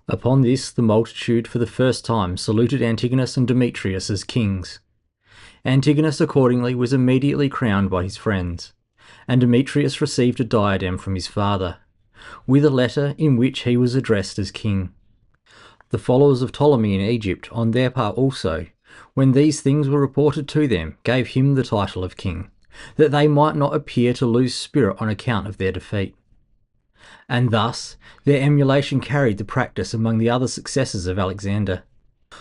Upon this the multitude for the first time saluted Antigonus and Demetrius as kings. Antigonus accordingly was immediately crowned by his friends, and Demetrius received a diadem from his father, with a letter in which he was addressed as king. The followers of Ptolemy in Egypt, on their part also, when these things were reported to them, gave him the title of king, that they might not appear to lose spirit on account of their defeat. And thus their emulation carried the practice among the other successors of Alexander.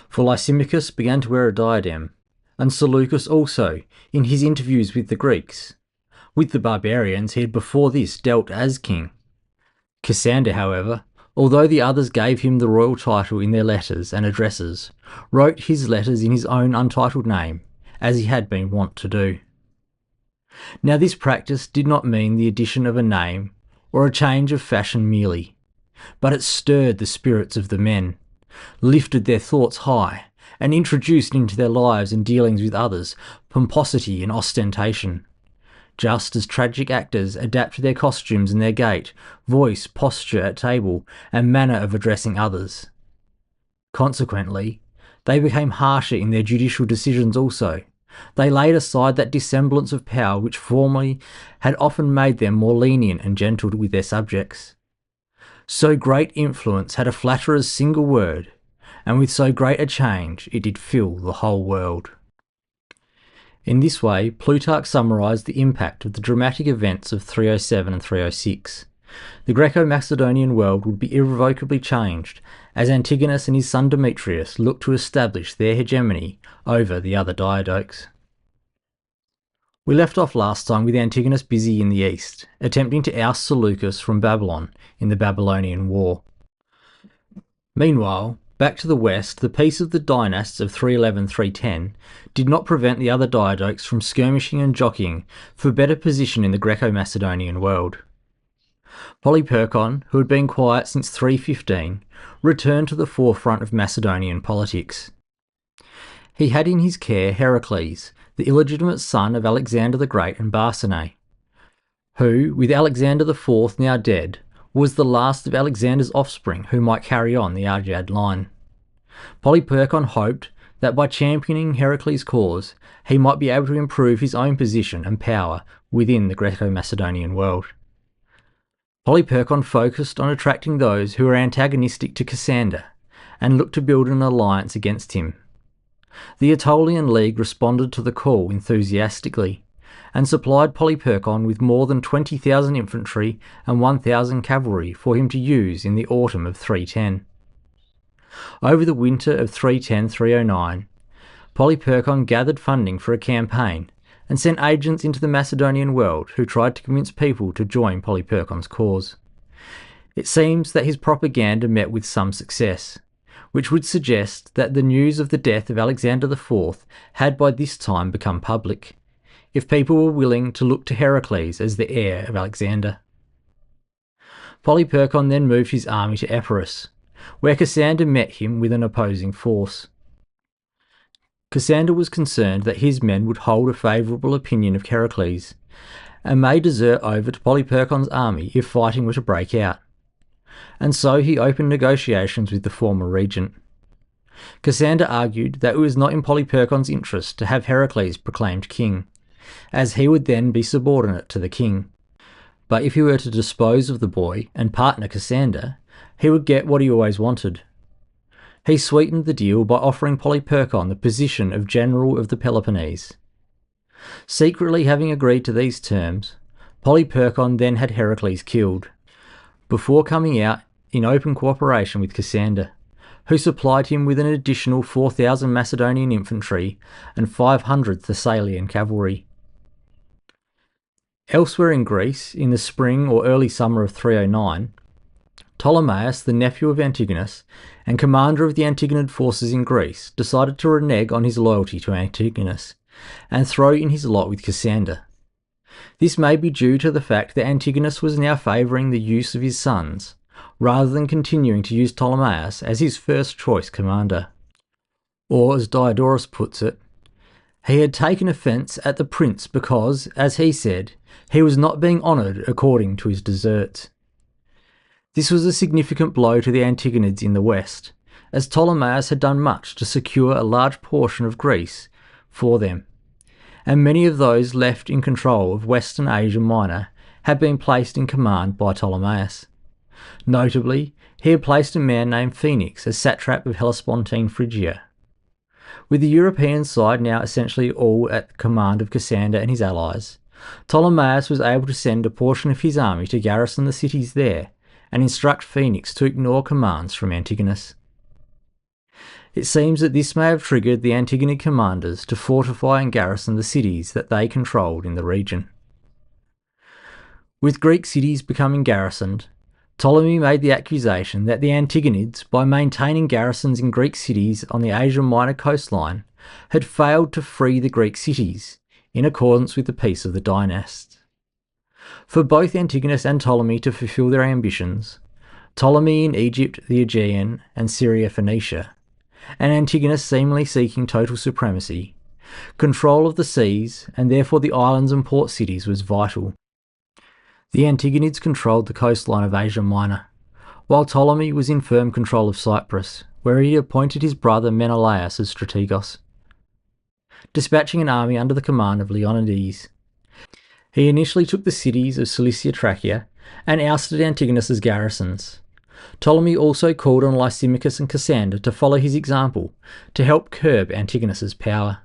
For Lysimachus began to wear a diadem, and Seleucus also, in his interviews with the Greeks. With the barbarians he had before this dealt as king. Cassander, however, although the others gave him the royal title in their letters and addresses, wrote his letters in his own untitled name, as he had been wont to do. Now this practice did not mean the addition of a name or a change of fashion merely, but it stirred the spirits of the men, lifted their thoughts high, and introduced into their lives and dealings with others pomposity and ostentation, just as tragic actors adapt their costumes and their gait, voice, posture at table, and manner of addressing others. Consequently, they became harsher in their judicial decisions also. They laid aside that dissemblance of power which formerly had often made them more lenient and gentle with their subjects. So great influence had a flatterer's single word, and with so great a change it did fill the whole world. In this way, Plutarch summarised the impact of the dramatic events of 307 and 306. The Greco-Macedonian world would be irrevocably changed, as Antigonus and his son Demetrius looked to establish their hegemony over the other Diadochs. We left off last time with Antigonus busy in the east, attempting to oust Seleucus from Babylon in the Babylonian War. Meanwhile, back to the west, the peace of the dynasts of 311-310 did not prevent the other Diadochs from skirmishing and jockeying for better position in the Greco-Macedonian world. Polyperchon, who had been quiet since 315, returned to the forefront of Macedonian politics. He had in his care Heracles, the illegitimate son of Alexander the Great and Barsine, who, with Alexander IV now dead, was the last of Alexander's offspring who might carry on the Argead line. Polyperchon hoped that by championing Heracles' cause, he might be able to improve his own position and power within the Greco-Macedonian world. Polyperchon focused on attracting those who were antagonistic to Cassander, and looked to build an alliance against him. The Aetolian League responded to the call enthusiastically, and supplied Polyperchon with more than 20,000 infantry and 1,000 cavalry for him to use in the autumn of 310. Over the winter of 310-309, Polyperchon gathered funding for a campaign and sent agents into the Macedonian world who tried to convince people to join Polyperchon's cause. It seems that his propaganda met with some success, which would suggest that the news of the death of Alexander IV had by this time become public, if people were willing to look to Heracles as the heir of Alexander. Polyperchon then moved his army to Epirus, where Cassander met him with an opposing force. Cassander was concerned that his men would hold a favourable opinion of Heracles, and may desert over to Polyperchon's army if fighting were to break out, and so he opened negotiations with the former regent. Cassander argued that it was not in Polyperchon's interest to have Heracles proclaimed king, as he would then be subordinate to the king. But if he were to dispose of the boy and partner Cassander, he would get what he always wanted. He sweetened the deal by offering Polyperchon the position of general of the Peloponnese. Secretly having agreed to these terms, Polyperchon then had Heracles killed, before coming out in open cooperation with Cassander, who supplied him with an additional 4,000 Macedonian infantry and 500 Thessalian cavalry. Elsewhere in Greece, in the spring or early summer of 309, Ptolemaeus, the nephew of Antigonus, and commander of the Antigonid forces in Greece, decided to renege on his loyalty to Antigonus, and throw in his lot with Cassander. This may be due to the fact that Antigonus was now favouring the use of his sons, rather than continuing to use Ptolemaeus as his first choice commander. Or, as Diadochi puts it, he had taken offence at the prince because, as he said, he was not being honoured according to his deserts. This was a significant blow to the Antigonids in the west, as Ptolemaeus had done much to secure a large portion of Greece for them, and many of those left in control of Western Asia Minor had been placed in command by Ptolemaeus. Notably, he had placed a man named Phoenix as satrap of Hellespontine Phrygia. With the European side now essentially all at command of Cassander and his allies, Ptolemaeus was able to send a portion of his army to garrison the cities there and instruct Phoenix to ignore commands from Antigonus. It seems that this may have triggered the Antigonid commanders to fortify and garrison the cities that they controlled in the region. With Greek cities becoming garrisoned, Ptolemy made the accusation that the Antigonids, by maintaining garrisons in Greek cities on the Asia Minor coastline, had failed to free the Greek cities, in accordance with the peace of the dynasts. For both Antigonus and Ptolemy to fulfill their ambitions, Ptolemy in Egypt, the Aegean, and Syria Phoenicia, and Antigonus seemingly seeking total supremacy, control of the seas, and therefore the islands and port cities, was vital. The Antigonids controlled the coastline of Asia Minor, while Ptolemy was in firm control of Cyprus, where he appointed his brother Menelaus as strategos. Dispatching an army under the command of Leonidas, he initially took the cities of Cilicia Trachea and ousted Antigonus's garrisons. Ptolemy also called on Lysimachus and Cassander to follow his example to help curb Antigonus's power.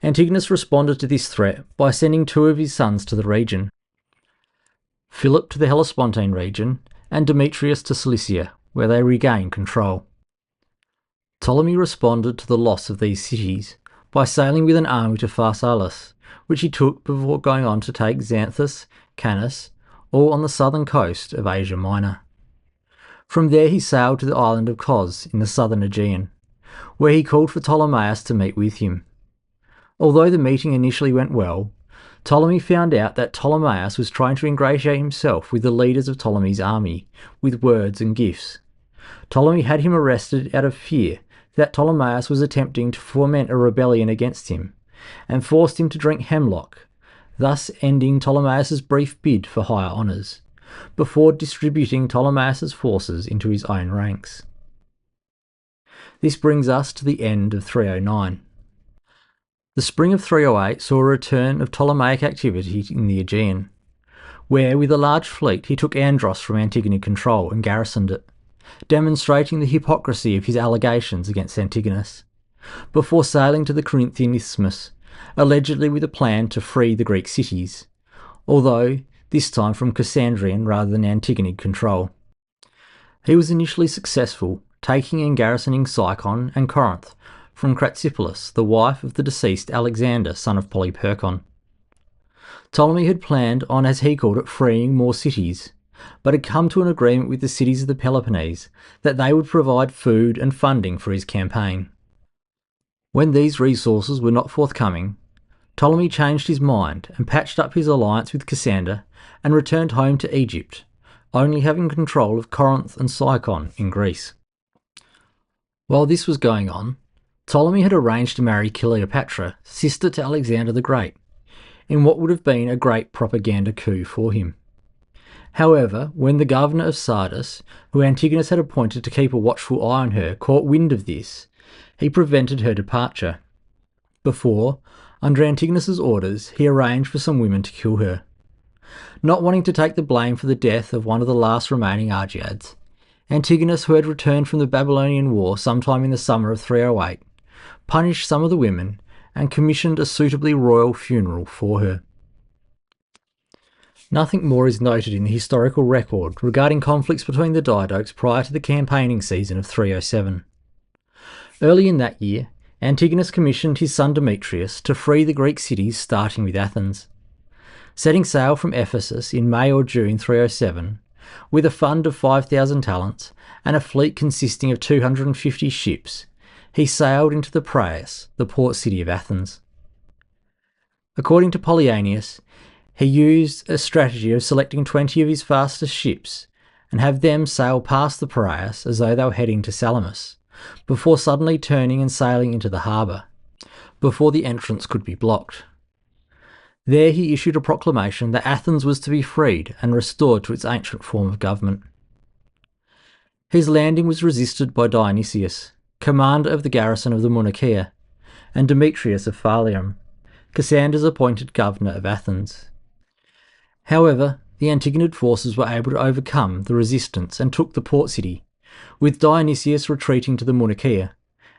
Antigonus responded to this threat by sending two of his sons to the region, Philip to the Hellespontine region and Demetrius to Cilicia, where they regained control. Ptolemy responded to the loss of these cities by sailing with an army to Pharsalus, which he took before going on to take Xanthus, Canis, all on the southern coast of Asia Minor. From there he sailed to the island of Kos in the southern Aegean, where he called for Ptolemaeus to meet with him. Although the meeting initially went well, Ptolemy found out that Ptolemaeus was trying to ingratiate himself with the leaders of Ptolemy's army with words and gifts. Ptolemy had him arrested out of fear that Ptolemaeus was attempting to foment a rebellion against him, and forced him to drink hemlock, thus ending Ptolemaeus's brief bid for higher honours, before distributing Ptolemaeus's forces into his own ranks. This brings us to the end of 309. The spring of 308 saw a return of Ptolemaic activity in the Aegean, where with a large fleet he took Andros from Antigonid control and garrisoned it, demonstrating the hypocrisy of his allegations against Antigonus, before sailing to the Corinthian Isthmus, allegedly with a plan to free the Greek cities, although this time from Cassandrian rather than Antigonid control. He was initially successful, taking and garrisoning Sicyon and Corinth from Cratsypolis, the wife of the deceased Alexander, son of Polyperchon. Ptolemy had planned on, as he called it, freeing more cities, but had come to an agreement with the cities of the Peloponnese that they would provide food and funding for his campaign. When these resources were not forthcoming, Ptolemy changed his mind and patched up his alliance with Cassander and returned home to Egypt, only having control of Corinth and Sicyon in Greece. While this was going on, Ptolemy had arranged to marry Cleopatra, sister to Alexander the Great, in what would have been a great propaganda coup for him. However, when the governor of Sardis, who Antigonus had appointed to keep a watchful eye on her, caught wind of this, he prevented her departure. Before, under Antigonus's orders, he arranged for some women to kill her. Not wanting to take the blame for the death of one of the last remaining Argeads, Antigonus, who had returned from the Babylonian War sometime in the summer of 308, punished some of the women and commissioned a suitably royal funeral for her. Nothing more is noted in the historical record regarding conflicts between the Diadochs prior to the campaigning season of 307. Early in that year, Antigonus commissioned his son Demetrius to free the Greek cities starting with Athens. Setting sail from Ephesus in May or June 307, with a fund of 5,000 talents and a fleet consisting of 250 ships, he sailed into the Piraeus, the port city of Athens. According to Polyanius, he used a strategy of selecting 20 of his fastest ships and have them sail past the Piraeus as though they were heading to Salamis, before suddenly turning and sailing into the harbour, before the entrance could be blocked. There he issued a proclamation that Athens was to be freed and restored to its ancient form of government. His landing was resisted by Dionysius, commander of the garrison of the Munachia, and Demetrius of Phalerum, Cassander's appointed governor of Athens. However, the Antigonid forces were able to overcome the resistance and took the port city, with Dionysius retreating to the Munachia,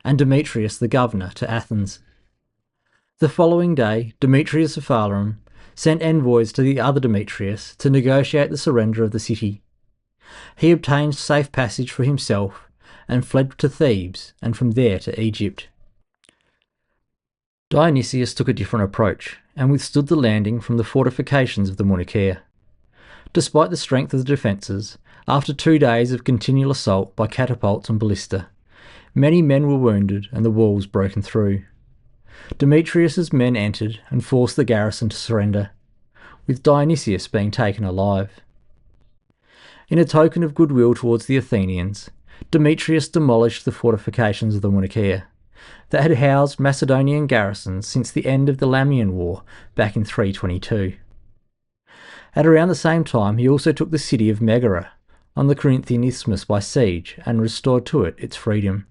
and Demetrius the governor to Athens. The following day, Demetrius of Phalerum sent envoys to the other Demetrius to negotiate the surrender of the city. He obtained safe passage for himself and fled to Thebes, and from there to Egypt. Dionysius took a different approach and withstood the landing from the fortifications of the Munachia. Despite the strength of the defences, after 2 days of continual assault by catapults and ballista, many men were wounded and the walls broken through. Demetrius's men entered and forced the garrison to surrender, with Dionysius being taken alive. In a token of goodwill towards the Athenians, Demetrius demolished the fortifications of the Munachia that had housed Macedonian garrisons since the end of the Lamian War back in 322. At around the same time, he also took the city of Megara on the Corinthian isthmus by siege and restored to it its freedom.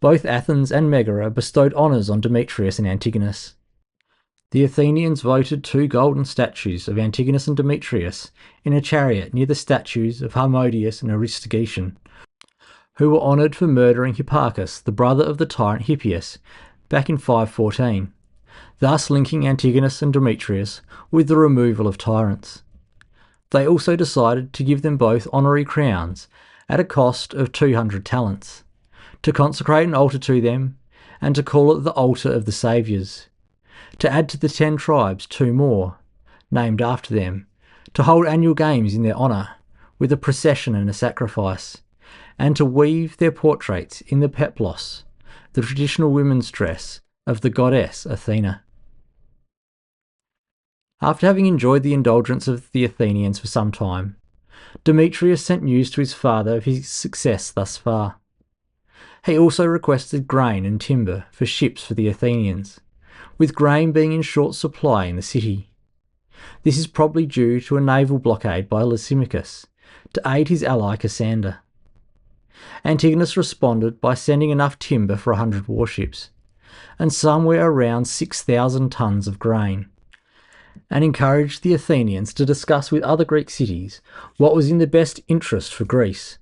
Both Athens and Megara bestowed honours on Demetrius and Antigonus. The Athenians voted 2 golden statues of Antigonus and Demetrius in a chariot near the statues of Harmodius and Aristogeiton, who were honoured for murdering Hipparchus, the brother of the tyrant Hippias, back in 514, thus linking Antigonus and Demetrius with the removal of tyrants. They also decided to give them both honorary crowns at a cost of 200 talents, to consecrate an altar to them, and to call it the Altar of the Saviours, to add to the 10 tribes 2 more, named after them, to hold annual games in their honour, with a procession and a sacrifice, and to weave their portraits in the peplos, the traditional women's dress of the goddess Athena. After having enjoyed the indulgence of the Athenians for some time, Demetrius sent news to his father of his success thus far. He also requested grain and timber for ships for the Athenians, with grain being in short supply in the city. This is probably due to a naval blockade by Lysimachus to aid his ally Cassander. Antigonus responded by sending enough timber for 100 warships, and somewhere around 6,000 tons of grain, and encouraged the Athenians to discuss with other Greek cities what was in the best interest for Greece,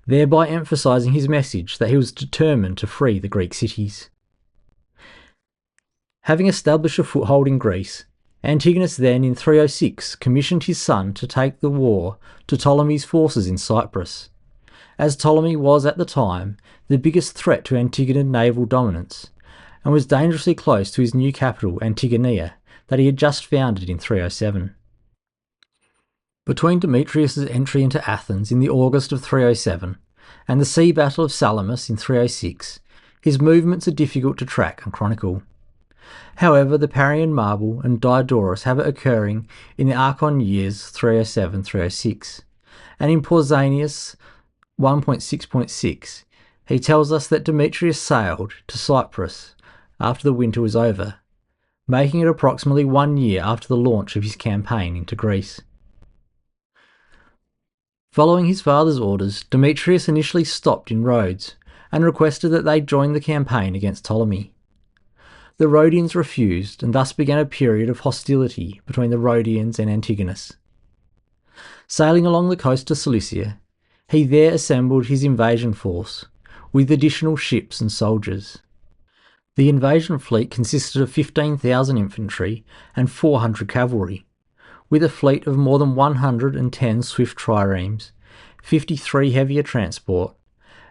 thereby emphasising his message that he was determined to free the Greek cities. Having established a foothold in Greece, Antigonus then in 306 commissioned his son to take the war to Ptolemy's forces in Cyprus, as Ptolemy was at the time the biggest threat to Antigonid naval dominance, and was dangerously close to his new capital Antigonia that he had just founded in 307. Between Demetrius's entry into Athens in the August of 307 and the sea battle of Salamis in 306, his movements are difficult to track and chronicle. However, the Parian marble and Diadochi have it occurring in the Archon years 307-306, and in Pausanias 1.6.6, he tells us that Demetrius sailed to Cyprus after the winter was over, making it approximately 1 year after the launch of his campaign into Greece. Following his father's orders, Demetrius initially stopped in Rhodes and requested that they join the campaign against Ptolemy. The Rhodians refused, and thus began a period of hostility between the Rhodians and Antigonus. Sailing along the coast to Cilicia, he there assembled his invasion force, with additional ships and soldiers. The invasion fleet consisted of 15,000 infantry and 400 cavalry, with a fleet of more than 110 swift triremes, 53 heavier transport,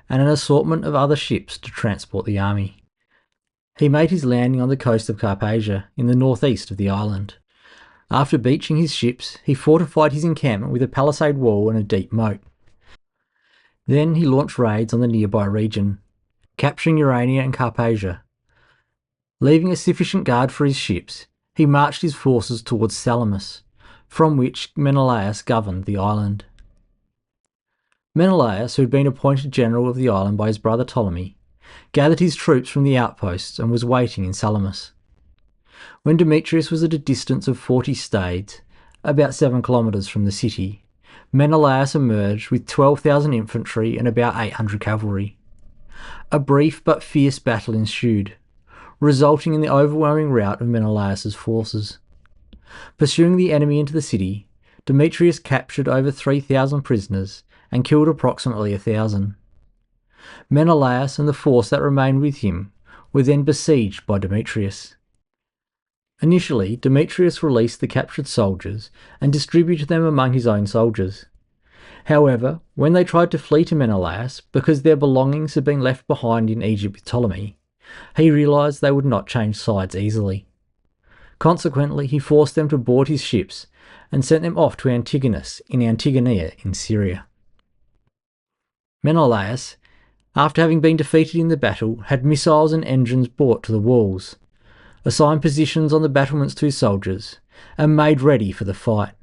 and an assortment of other ships to transport the army. He made his landing on the coast of Carpathia, in the northeast of the island. After beaching his ships, he fortified his encampment with a palisade wall and a deep moat. Then he launched raids on the nearby region, capturing Urania and Carpathia. Leaving a sufficient guard for his ships, he marched his forces towards Salamis, from which Menelaus governed the island. Menelaus, who had been appointed general of the island by his brother Ptolemy, gathered his troops from the outposts and was waiting in Salamis. When Demetrius was at a distance of 40 stades, about 7 kilometres from the city, Menelaus emerged with 12,000 infantry and about 800 cavalry. A brief but fierce battle ensued, resulting in the overwhelming rout of Menelaus's forces. Pursuing the enemy into the city, Demetrius captured over 3,000 prisoners and killed approximately 1,000. Menelaus and the force that remained with him were then besieged by Demetrius. Initially, Demetrius released the captured soldiers and distributed them among his own soldiers. However, when they tried to flee to Menelaus because their belongings had been left behind in Egypt with Ptolemy, he realised they would not change sides easily. Consequently, he forced them to board his ships and sent them off to Antigonus in Antigonia in Syria. Menelaus, after having been defeated in the battle, had missiles and engines brought to the walls, assigned positions on the battlements to his soldiers, and made ready for the fight.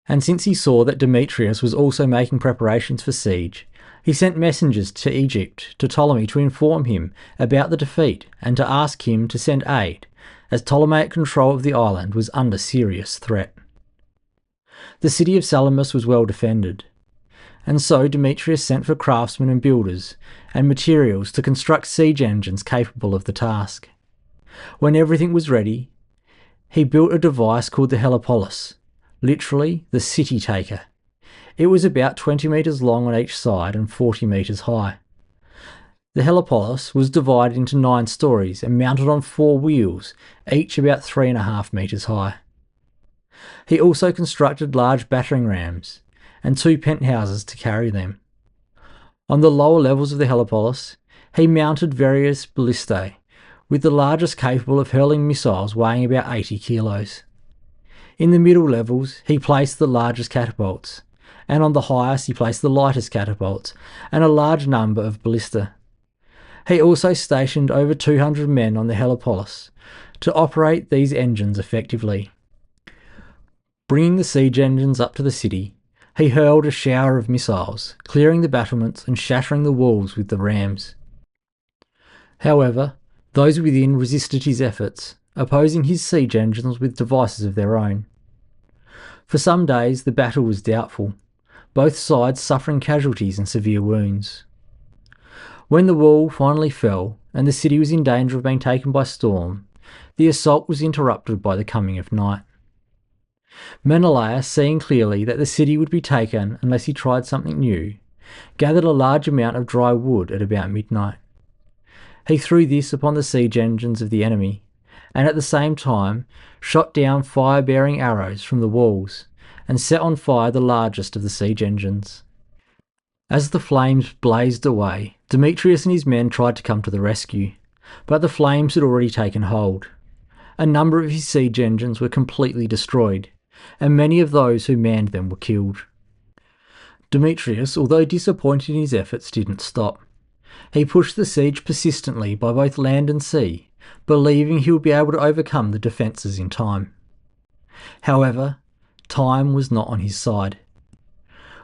And since he saw that Demetrius was also making preparations for siege, he sent messengers to Egypt to Ptolemy to inform him about the defeat and to ask him to send aid, as Ptolemaic control of the island was under serious threat. The city of Salamis was well defended, and so Demetrius sent for craftsmen and builders and materials to construct siege engines capable of the task. When everything was ready, he built a device called the helepolis, literally the city taker. It was about 20 metres long on each side and 40 metres high. The helepolis was divided into 9 stories and mounted on 4 wheels, each about 3.5 metres high. He also constructed large battering rams and 2 penthouses to carry them. On the lower levels of the helepolis, he mounted various ballistae, with the largest capable of hurling missiles weighing about 80 kilos. In the middle levels, he placed the largest catapults, and on the highest he placed the lightest catapults and a large number of ballista. He also stationed over 200 men on the helepolis to operate these engines effectively. Bringing the siege engines up to the city, he hurled a shower of missiles, clearing the battlements and shattering the walls with the rams. However, those within resisted his efforts, opposing his siege engines with devices of their own. For some days the battle was doubtful, both sides suffering casualties and severe wounds. When the wall finally fell and the city was in danger of being taken by storm, the assault was interrupted by the coming of night. Menelaus, seeing clearly that the city would be taken unless he tried something new, gathered a large amount of dry wood at about midnight. He threw this upon the siege engines of the enemy, and at the same time shot down fire-bearing arrows from the walls, and set on fire the largest of the siege engines. As the flames blazed away, Demetrius and his men tried to come to the rescue, but the flames had already taken hold. A number of his siege engines were completely destroyed, and many of those who manned them were killed. Demetrius, although disappointed in his efforts, didn't stop. He pushed the siege persistently by both land and sea, believing he would be able to overcome the defences in time. However, time was not on his side.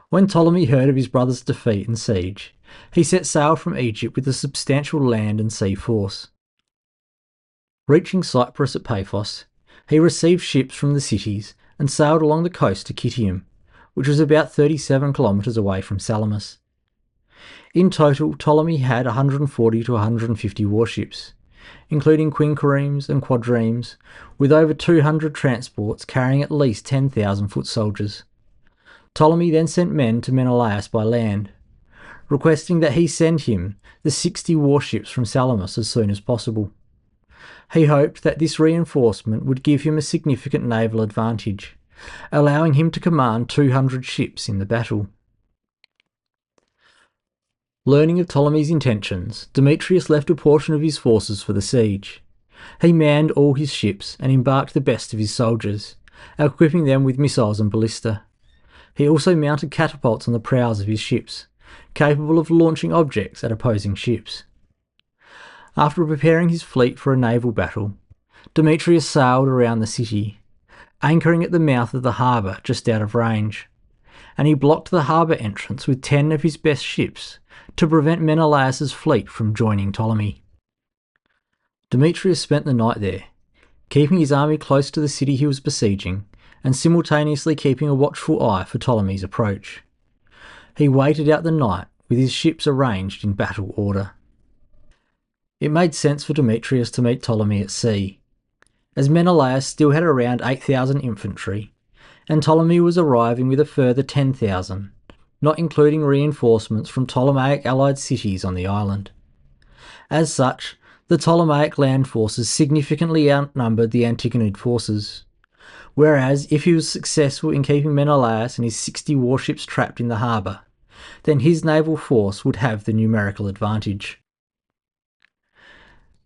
When Ptolemy heard of his brother's defeat and siege, he set sail from Egypt with a substantial land and sea force. Reaching Cyprus at Paphos, he received ships from the cities and sailed along the coast to Kitium, which was about 37 kilometres away from Salamis. In total, Ptolemy had 140 to 150 warships, including quinqueremes and quadremes, with over 200 transports carrying at least 10,000 foot soldiers. Ptolemy then sent men to Menelaus by land, requesting that he send him the 60 warships from Salamis as soon as possible. He hoped that this reinforcement would give him a significant naval advantage, allowing him to command 200 ships in the battle. Learning of Ptolemy's intentions, Demetrius left a portion of his forces for the siege. He manned all his ships and embarked the best of his soldiers, equipping them with missiles and ballista. He also mounted catapults on the prows of his ships, capable of launching objects at opposing ships. After preparing his fleet for a naval battle, Demetrius sailed around the city, anchoring at the mouth of the harbour just out of range, and he blocked the harbour entrance with 10 of his best ships to prevent Menelaus's fleet from joining Ptolemy. Demetrius spent the night there, keeping his army close to the city he was besieging and simultaneously keeping a watchful eye for Ptolemy's approach. He waited out the night with his ships arranged in battle order. It made sense for Demetrius to meet Ptolemy at sea, as Menelaus still had around 8,000 infantry, and Ptolemy was arriving with a further 10,000, not including reinforcements from Ptolemaic allied cities on the island. As such, the Ptolemaic land forces significantly outnumbered the Antigonid forces, whereas if he was successful in keeping Menelaus and his 60 warships trapped in the harbour, then his naval force would have the numerical advantage.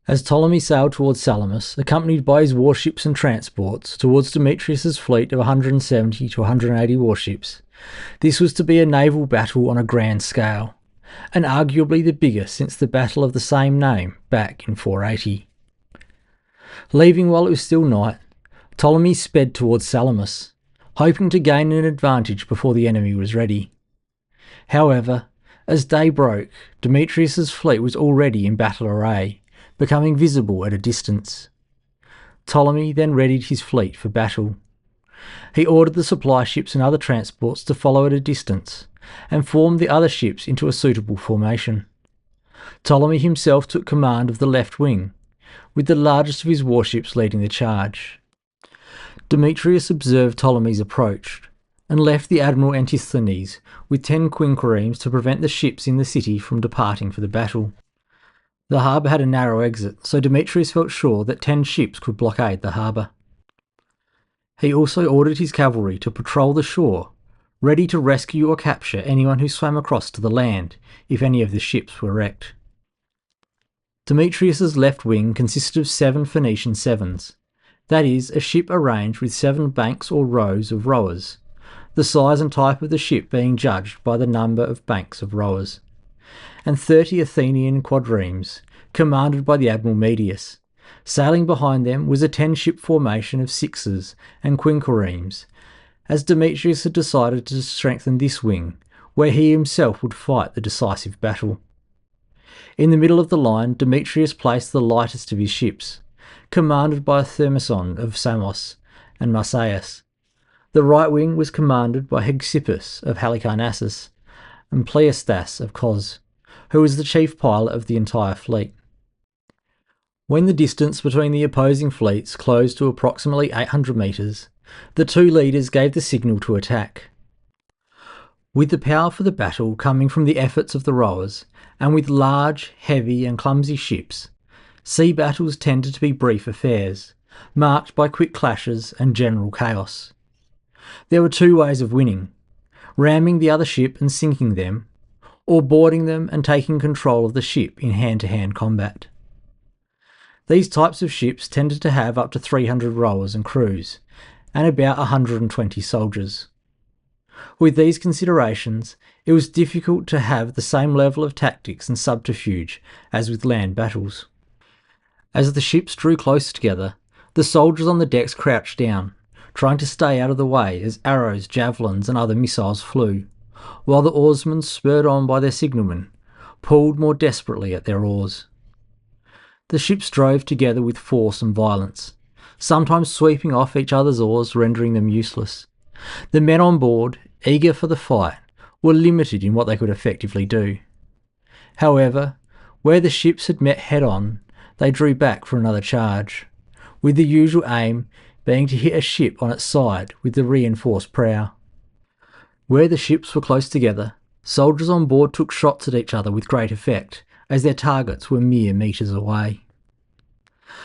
As Ptolemy sailed towards Salamis, accompanied by his warships and transports, towards Demetrius's fleet of 170 to 180 warships, this was to be a naval battle on a grand scale, and arguably the biggest since the battle of the same name back in 480. Leaving while it was still night, Ptolemy sped towards Salamis, hoping to gain an advantage before the enemy was ready. However, as day broke, Demetrius's fleet was already in battle array, becoming visible at a distance. Ptolemy then readied his fleet for battle. He ordered the supply ships and other transports to follow at a distance, and formed the other ships into a suitable formation. Ptolemy himself took command of the left wing, with the largest of his warships leading the charge. Demetrius observed Ptolemy's approach, and left the admiral Antisthenes with 10 quinquiremes to prevent the ships in the city from departing for the battle. The harbour had a narrow exit, so Demetrius felt sure that 10 ships could blockade the harbour. He also ordered his cavalry to patrol the shore, ready to rescue or capture anyone who swam across to the land if any of the ships were wrecked. Demetrius's left wing consisted of 7 Phoenician sevens, that is, a ship arranged with 7 banks or rows of rowers, the size and type of the ship being judged by the number of banks of rowers, and 30 Athenian quadriremes, commanded by the Admiral Medius. Sailing behind them was a 10-ship formation of sixes and quinquiremes, as Demetrius had decided to strengthen this wing, where he himself would fight the decisive battle. In the middle of the line, Demetrius placed the lightest of his ships, commanded by Thermoson of Samos and Marsyas. The right wing was commanded by Hegesippus of Halicarnassus and Pleistas of Cos, who was the chief pilot of the entire fleet. When the distance between the opposing fleets closed to approximately 800 metres, the 2 leaders gave the signal to attack. With the power for the battle coming from the efforts of the rowers, and with large, heavy and clumsy ships, sea battles tended to be brief affairs, marked by quick clashes and general chaos. There were 2 ways of winning: ramming the other ship and sinking them, or boarding them and taking control of the ship in hand-to-hand combat. These types of ships tended to have up to 300 rowers and crews, and about 120 soldiers. With these considerations, it was difficult to have the same level of tactics and subterfuge as with land battles. As the ships drew close together, the soldiers on the decks crouched down, trying to stay out of the way as arrows, javelins and other missiles flew, while the oarsmen, spurred on by their signalmen, pulled more desperately at their oars. The ships drove together with force and violence, sometimes sweeping off each other's oars, rendering them useless. The men on board, eager for the fight, were limited in what they could effectively do. However, where the ships had met head-on, they drew back for another charge, with the usual aim being to hit a ship on its side with the reinforced prow. Where the ships were close together, soldiers on board took shots at each other with great effect, as their targets were mere metres away.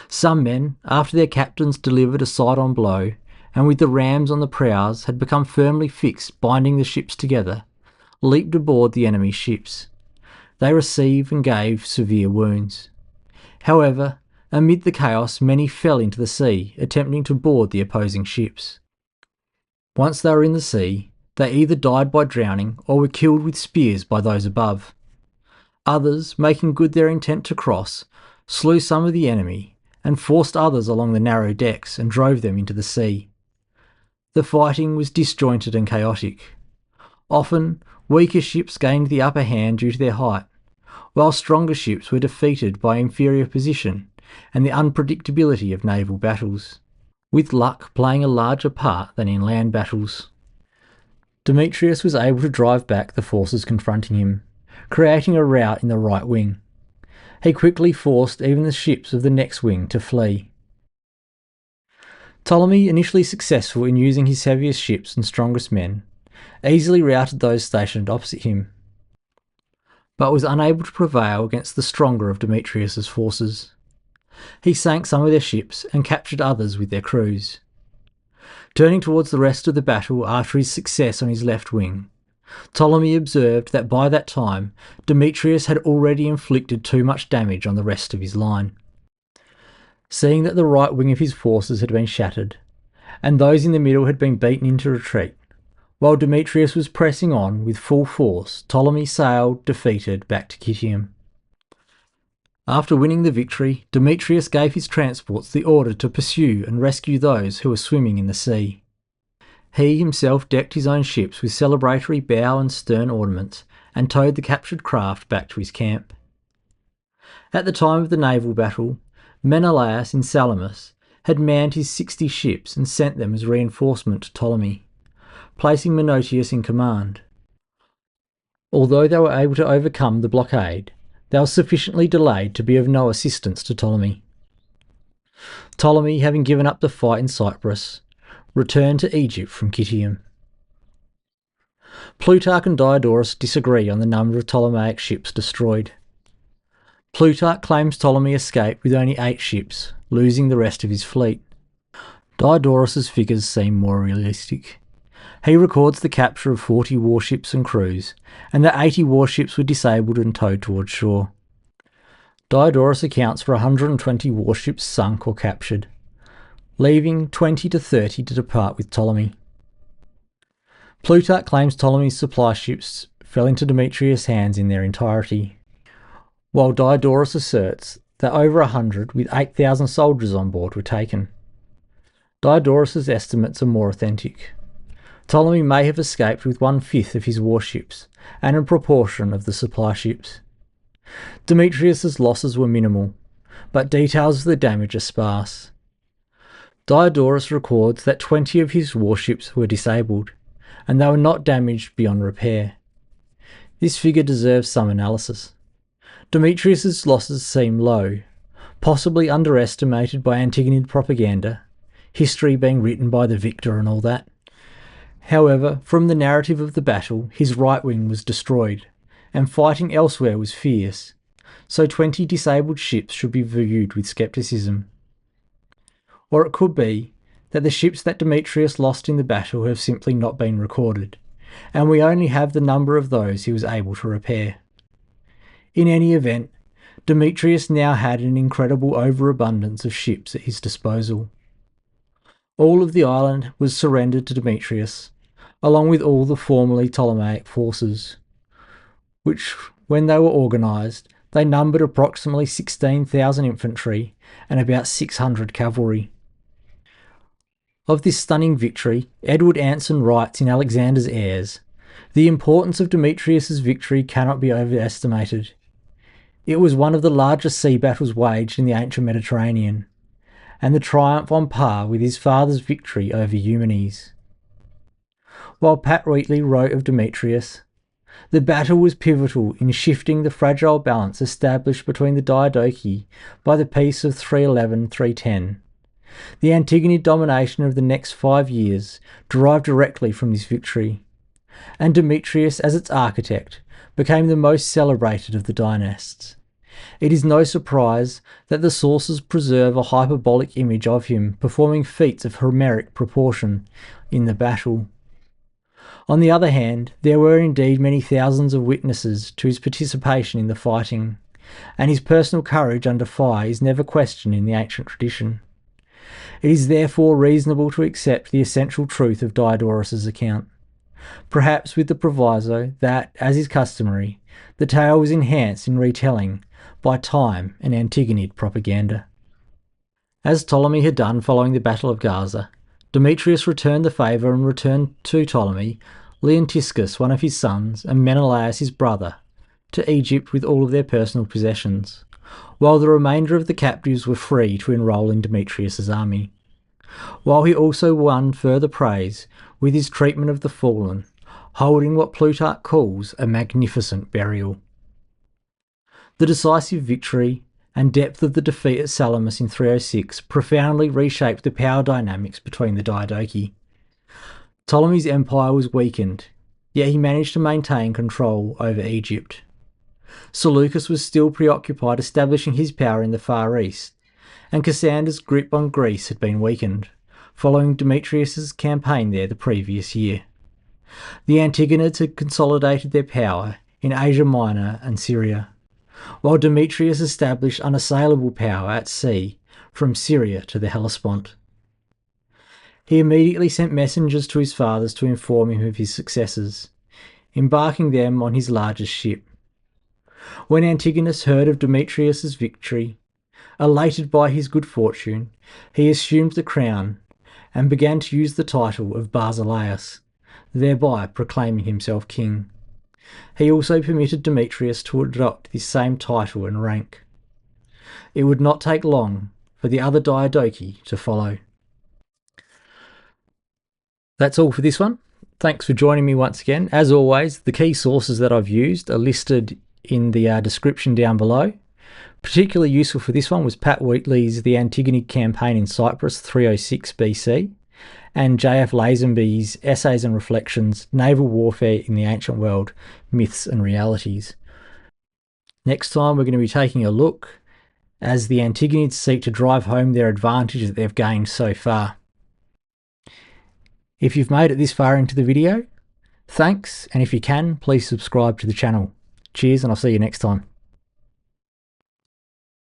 Some men, after their captains delivered a side-on blow, and with the rams on the prows had become firmly fixed binding the ships together, leaped aboard the enemy's ships. They received and gave severe wounds. However, amid the chaos, many fell into the sea, attempting to board the opposing ships. Once they were in the sea, they either died by drowning or were killed with spears by those above. Others, making good their intent to cross, slew some of the enemy and forced others along the narrow decks and drove them into the sea. The fighting was disjointed and chaotic. Often, weaker ships gained the upper hand due to their height, while stronger ships were defeated by inferior position and the unpredictability of naval battles. with luck playing a larger part than in land battles. Demetrius was able to drive back the forces confronting him, creating a rout in the right wing. He quickly forced even the ships of the next wing to flee. Ptolemy, initially successful in using his heaviest ships and strongest men, easily routed those stationed opposite him, but was unable to prevail against the stronger of Demetrius's forces. He sank some of their ships and captured others with their crews. Turning towards the rest of the battle after his success on his left wing, Ptolemy observed that by that time Demetrius had already inflicted too much damage on the rest of his line. Seeing that the right wing of his forces had been shattered, and those in the middle had been beaten into retreat, while Demetrius was pressing on with full force, Ptolemy sailed, defeated, back to Citium. After winning the victory, Demetrius gave his transports the order to pursue and rescue those who were swimming in the sea. He himself decked his own ships with celebratory bow and stern ornaments and towed the captured craft back to his camp. At the time of the naval battle, Menelaus in Salamis had manned his 60 ships and sent them as reinforcement to Ptolemy, placing Menelaus in command. Although they were able to overcome the blockade, they were sufficiently delayed to be of no assistance to Ptolemy. Ptolemy, having given up the fight in Cyprus, returned to Egypt from Citium. Plutarch and Diodorus disagree on the number of Ptolemaic ships destroyed. Plutarch claims Ptolemy escaped with only 8 ships, losing the rest of his fleet. Diodorus's figures seem more realistic. He records the capture of 40 warships and crews, and that 80 warships were disabled and towed towards shore. Diodorus accounts for 120 warships sunk or captured, leaving 20 to 30 to depart with Ptolemy. Plutarch claims Ptolemy's supply ships fell into Demetrius' hands in their entirety, while Diodorus asserts that over 100 with 8,000 soldiers on board were taken. Diodorus's estimates are more authentic. Ptolemy may have escaped with 1/5 of his warships and a proportion of the supply ships. Demetrius's losses were minimal, but details of the damage are sparse. Diodorus records that 20 of his warships were disabled, and they were not damaged beyond repair. This figure deserves some analysis. Demetrius's losses seem low, possibly underestimated by Antigonid propaganda, history being written by the victor and all that. However, from the narrative of the battle, his right wing was destroyed, and fighting elsewhere was fierce, so 20 disabled ships should be viewed with scepticism. Or it could be that the ships that Demetrius lost in the battle have simply not been recorded, and we only have the number of those he was able to repair. In any event, Demetrius now had an incredible overabundance of ships at his disposal. All of the island was surrendered to Demetrius, along with all the formerly Ptolemaic forces, which, when they were organised, they numbered approximately 16,000 infantry and about 600 cavalry. Of this stunning victory, Edward Anson writes in Alexander's Heirs, "The importance of Demetrius's victory cannot be overestimated. It was one of the largest sea battles waged in the ancient Mediterranean, and the triumph on par with his father's victory over Eumenes." While Pat Wheatley wrote of Demetrius, "The battle was pivotal in shifting the fragile balance established between the Diadochi by the peace of 311-310. The Antigonid domination of the next 5 years derived directly from this victory, and Demetrius, as its architect, became the most celebrated of the dynasts. It is no surprise that the sources preserve a hyperbolic image of him performing feats of Homeric proportion in the battle. On the other hand, there were indeed many thousands of witnesses to his participation in the fighting, and his personal courage under fire is never questioned in the ancient tradition. It is therefore reasonable to accept the essential truth of Diodorus's account, perhaps with the proviso that, as is customary, the tale was enhanced in retelling by time and Antigonid propaganda. As Ptolemy had done following the Battle of Gaza, Demetrius returned the favour and returned to Ptolemy Leontiscus, one of his sons, and Menelaus, his brother, to Egypt with all of their personal possessions, while the remainder of the captives were free to enrol in Demetrius's army. while he also won further praise with his treatment of the fallen, holding what Plutarch calls a magnificent burial. The decisive victory and depth of the defeat at Salamis in 306 profoundly reshaped the power dynamics between the Diadochi. Ptolemy's empire was weakened, yet he managed to maintain control over Egypt. Seleucus was still preoccupied establishing his power in the Far East, and Cassander's grip on Greece had been weakened, following Demetrius's campaign there the previous year. The Antigonids had consolidated their power in Asia Minor and Syria, while Demetrius established unassailable power at sea from Syria to the Hellespont. He immediately sent messengers to his fathers to inform him of his successes, embarking them on his largest ship. When Antigonus heard of Demetrius's victory, elated by his good fortune, he assumed the crown and began to use the title of Basileus, thereby proclaiming himself king. He also permitted Demetrius to adopt this same title and rank. It would not take long for the other Diadochi to follow. That's all for this one. Thanks for joining me once again. As always, the key sources that I've used are listed in the description down below. Particularly useful for this one was Pat Wheatley's The Antigonid Campaign in Cyprus, 306 BC, and J.F. Lazenby's Essays and Reflections, Naval Warfare in the Ancient World, Myths and Realities. Next time we're going to be taking a look as the Antigonids seek to drive home their advantage that they've gained so far. If you've made it this far into the video, thanks, and if you can, please subscribe to the channel. Cheers, and I'll see you next time.